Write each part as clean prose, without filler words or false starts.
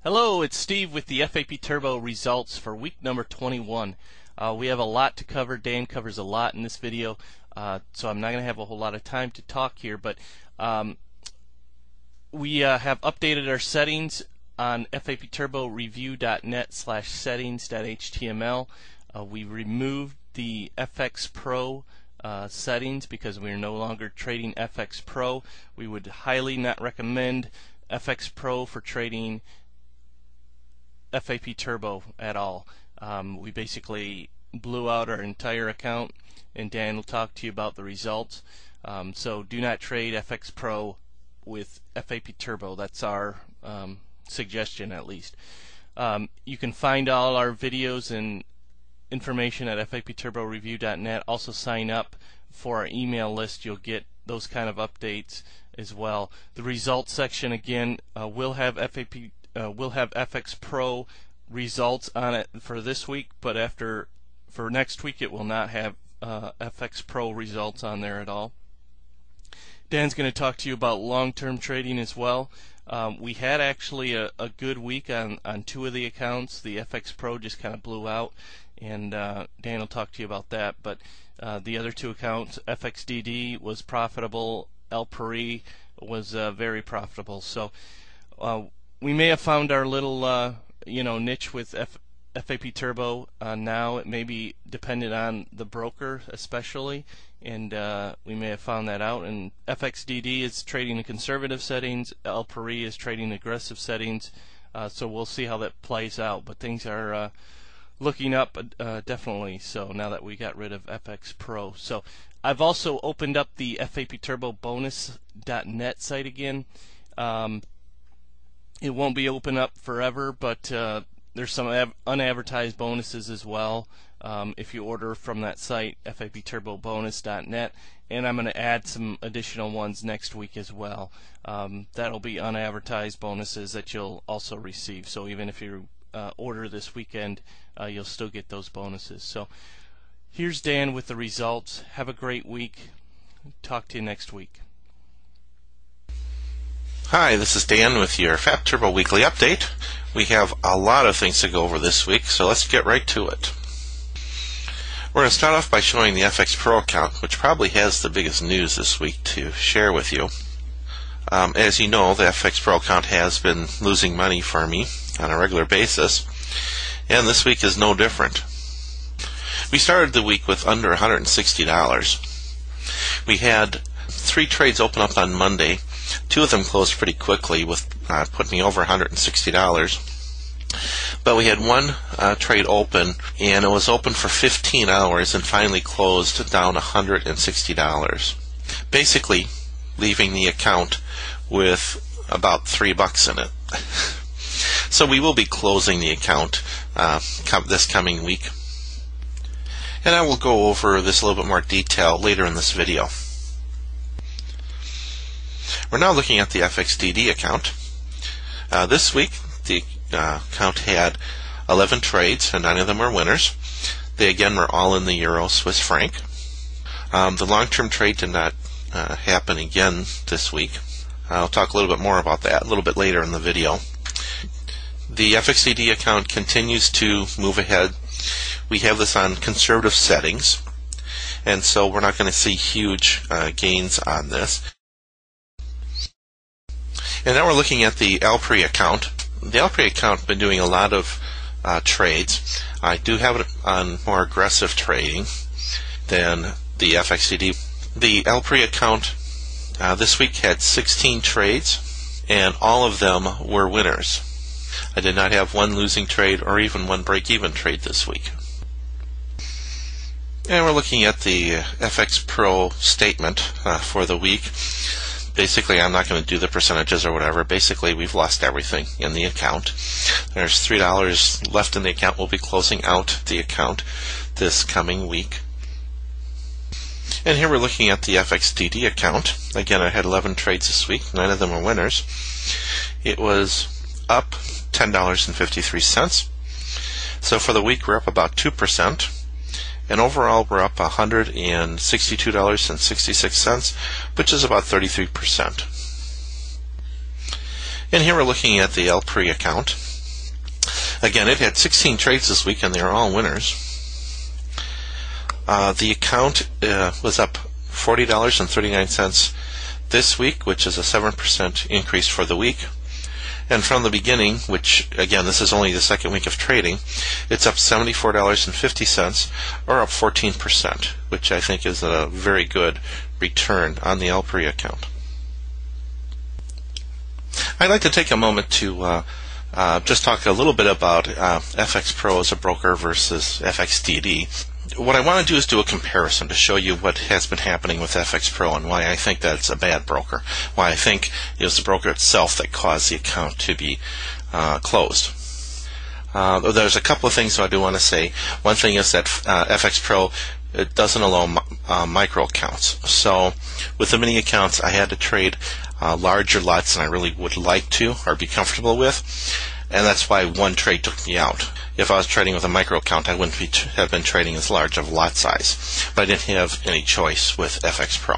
Hello, it's Steve with the FAP Turbo results for week number 21. We have a lot to cover. Dan covers a lot in this video, so I'm not going to have a whole lot of time to talk here, but we have updated our settings on fapturboreview.net/settings.html. We removed the FX Pro settings because we are no longer trading FX Pro. We would highly not recommend FX Pro for trading FAP Turbo at all. We basically blew out our entire account, and Dan will talk to you about the results. So do not trade FX Pro with FAP Turbo. That's our suggestion, at least. You can find all our videos and information at fapturboreview.net. Also sign up for our email list. You'll get those kind of updates as well. The results section again will have FX Pro results on it for this week, but for next week it will not have FX Pro results on there at all. Dan's going to talk to you about long-term trading as well. We had actually a good week on two of the accounts. The FX Pro just kind of blew out, and Dan will talk to you about that. But the other two accounts, FXDD was profitable, El Pari was very profitable. So we may have found our little niche with FAP Turbo. Now it may be dependent on the broker especially, and we may have found that out. And FXDD is trading in conservative settings, El Pari is trading aggressive settings, so we'll see how that plays out. But things are looking up definitely, so now that we got rid of FX Pro. So I've also opened up the FAP Turbo bonus.net site again. It won't be open up forever, but there's some unadvertised bonuses as well if you order from that site, fapturbobonus.net, and I'm going to add some additional ones next week as well. That'll be unadvertised bonuses that you'll also receive, so even if you order this weekend, you'll still get those bonuses. So here's Dan with the results. Have a great week. Talk to you next week. Hi, this is Dan with your FAP Turbo Weekly Update. We have a lot of things to go over this week, so let's get right to it. We're going to start off by showing the FX Pro account, which probably has the biggest news this week to share with you. As you know, the FX Pro account has been losing money for me on a regular basis, and this week is no different. We started the week with under $160. We had 3 trades open up on Monday. 2 of them closed pretty quickly, with putting me over $160. But we had one trade open, and it was open for 15 hours and finally closed down $160. Basically, leaving the account with about $3 in it. So we will be closing the account this coming week. And I will go over this a little bit more detail later in this video. We're now looking at the FXDD account. This week, the account had 11 trades, and 9 of them were winners. They again were all in the Euro Swiss franc. The long-term trade did not happen again this week. I'll talk a little bit more about that a little bit later in the video. The FXDD account continues to move ahead. We have this on conservative settings, and so we're not going to see huge gains on this. And now we're looking at the El Pari account. The El Pari account has been doing a lot of trades. I do have it on more aggressive trading than the FXDD. The El Pari account this week had 16 trades, and all of them were winners. I did not have one losing trade or even one break-even trade this week. And we're looking at the FX Pro statement for the week. Basically, I'm not going to do the percentages or whatever. Basically, we've lost everything in the account. There's $3 left in the account. We'll be closing out the account this coming week. And here we're looking at the FXDD account. Again, I had 11 trades this week. 9 of them were winners. It was up $10.53. So for the week, we're up about 2%. And overall, we're up $162.66, which is about 33%. And here we're looking at the El Pari account. Again, it had 16 trades this week, and they are all winners. The account was up $40.39 this week, which is a 7% increase for the week. And from the beginning, which, again, this is only the second week of trading, it's up $74.50, or up 14%, which I think is a very good return on the LPRI account. I'd like to take a moment to just talk a little bit about FX Pro as a broker versus FXDD. What I want to do is do a comparison to show you what has been happening with FX Pro and why I think that it's a bad broker, why I think it was the broker itself that caused the account to be closed. There's a couple of things I do want to say. One thing is that FX Pro, it doesn't allow micro accounts. So with the mini accounts, I had to trade larger lots than I really would like to or be comfortable with, and that's why one trade took me out. If I was trading with a micro account, I wouldn't have been trading as large of a lot size, but I didn't have any choice with FX Pro.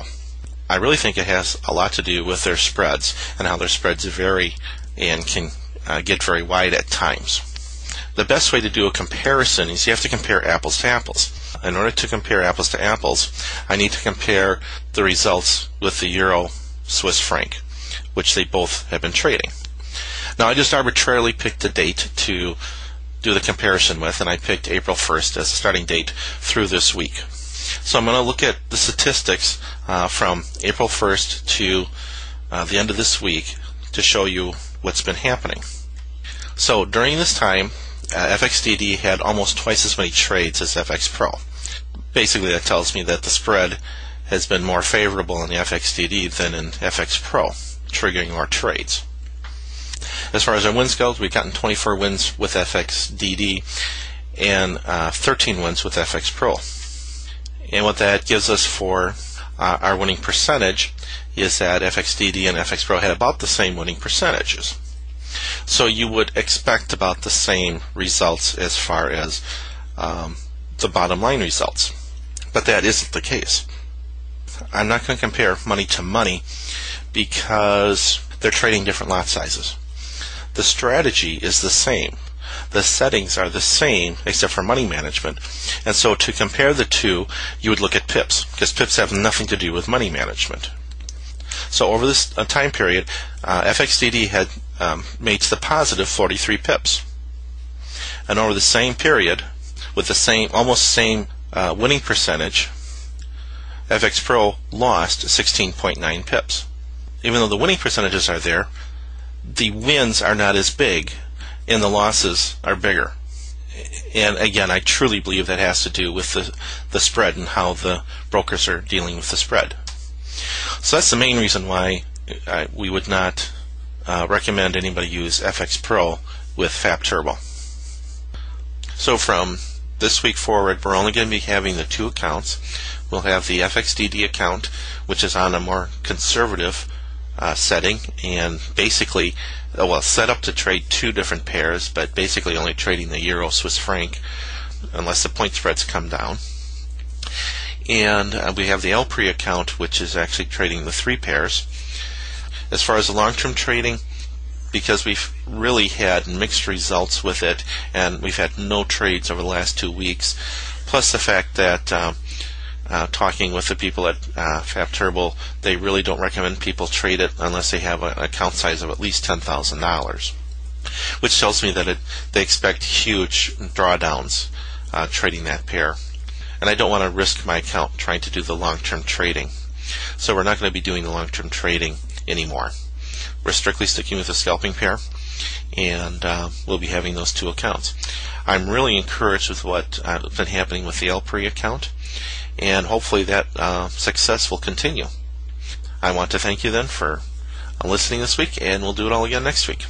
I really think it has a lot to do with their spreads and how their spreads vary and can get very wide at times. The best way to do a comparison is you have to compare apples to apples. In order to compare apples to apples, I need to compare the results with the Euro Swiss franc, which they both have been trading. Now, I just arbitrarily picked a date to do the comparison with, and I picked April 1st as the starting date through this week. So I'm going to look at the statistics from April 1st to the end of this week to show you what's been happening. So during this time, FXDD had almost twice as many trades as FX Pro. Basically, that tells me that the spread has been more favorable in the FXDD than in FX Pro, triggering more trades. As far as our wins go, we've gotten 24 wins with FXDD and 13 wins with FX Pro. And what that gives us for our winning percentage is that FXDD and FX Pro had about the same winning percentages. So you would expect about the same results as far as the bottom line results. But that isn't the case. I'm not going to compare money to money because they're trading different lot sizes. The strategy is the same. The settings are the same except for money management. And so to compare the two, you would look at pips, because pips have nothing to do with money management. So over this time period, FXDD had made the positive 43 pips. And over the same period, with the almost same winning percentage, FX Pro lost 16.9 pips. Even though the winning percentages are there, the wins are not as big and the losses are bigger. And again, I truly believe that has to do with the spread and how the brokers are dealing with the spread. So that's the main reason why we would not recommend anybody use FX Pro with FAP Turbo. So from this week forward, we're only going to be having the two accounts. We'll have the FXDD account, which is on a more conservative setting, and basically, set up to trade two different pairs, but basically only trading the Euro Swiss franc unless the point spreads come down. And we have the LPRI account, which is actually trading the three pairs. As far as the long-term trading, because we've really had mixed results with it, and we've had no trades over the last 2 weeks, plus the fact that talking with the people at FAP Turbo, they really don't recommend people trade it unless they have an account size of at least $10,000, which tells me that they expect huge drawdowns trading that pair. And I don't want to risk my account trying to do the long-term trading. So we're not going to be doing the long-term trading anymore. We're strictly sticking with the scalping pair, and we'll be having those two accounts. I'm really encouraged with what's been happening with the LPRI account, and hopefully that success will continue. I want to thank you then for listening this week, and we'll do it all again next week.